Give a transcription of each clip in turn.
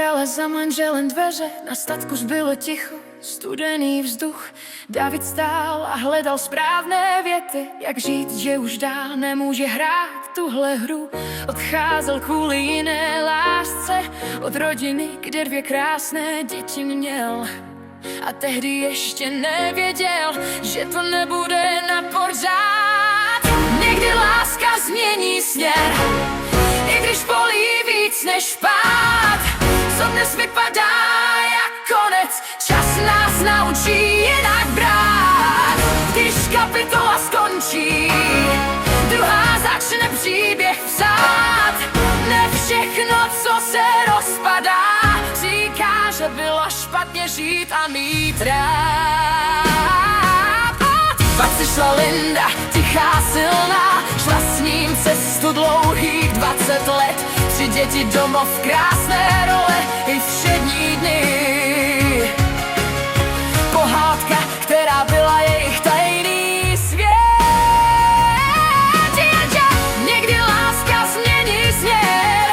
Zavírála za manželem dveře, na statku zbylo ticho, studený vzduch. David stál a hledal správné věty, jak říct, že už dál nemůže hrát tuhle hru. Odcházel kvůli jiné lásce od rodiny, kde 2 krásné děti měl. A tehdy ještě nevěděl, že to nebude na pořád. Někdy láska změní směr, i když bolí víc než pád. Co dnes vypadá jak konec, čas nás naučí jinak brát. Když kapitola skončí, druhá začne příběh psát. Ne všechno, co se rozpadá, říká, že bylo špatně žít a mít rád. Pak si šla Linda, tichá, silná, šla s ním cestu dlouhých 20 let. 3 děti, domov, krásné role i všední dny. Pohádka, která byla jejich tajný svět. Jenže někdy láska změní směr,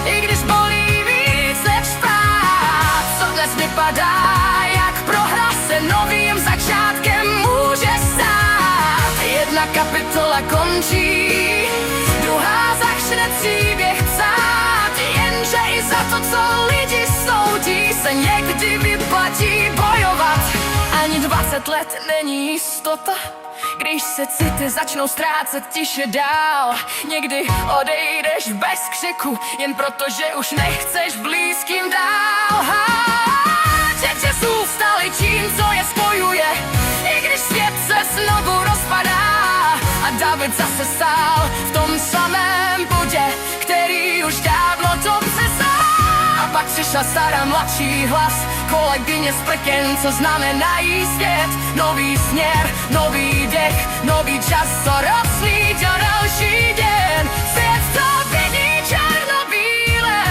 i když bolí víc než spát. Co dnes vypadá jak prohra, se novým začátkem může stát. Jedna kapitola končí, druhá začne příběh psát. Jenže i za to, co lidi soudí, se někdy vyplatí bojovat. Ani 20 let není jistota, když se city začnou ztrácet tiše dál. Někdy odejdeš bez křiku, jen proto, že už nechceš blízkým dál. Děti zůstaly tím, co je spojuje, i když svět se znovu rozpadá. A David zase stál v tom samém bodě, který už dávno dobře zná. A pak přišla stará mladší hlas, kolegyně z prken, co znamenají svět. Nový směr, nový dech, nový čas, co rozsvítí další den. Svět to vidí černobílé,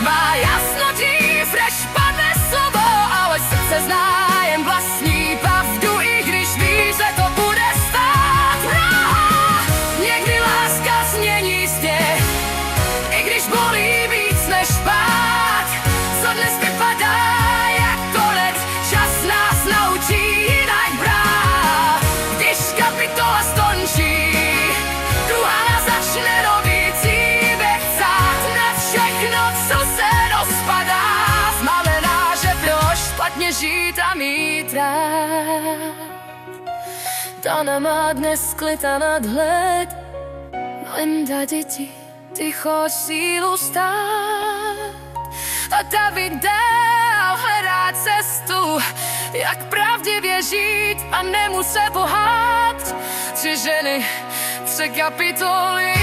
má jasno dřív, než padne slovo, ale srdce zná jen vlastní pravdu, i když ví, že to bude stát. Někdy láska změní směr, i když bolí víc než pád. Co dnes vypadá jak konec, čas nás naučí jinak brát. Když kapitola skončí, druhá nás začne nový příběh psát. Na všechno, co se rozpadá, znamená, že bylo špatně žít a mít rád. Dana má dnes klid a nadhled, Linda děti, ticho, sílu stát. A David dál hledá cestu, jak pravdivě žít a nemuset bohat. 3 ženy, 3 kapitoly.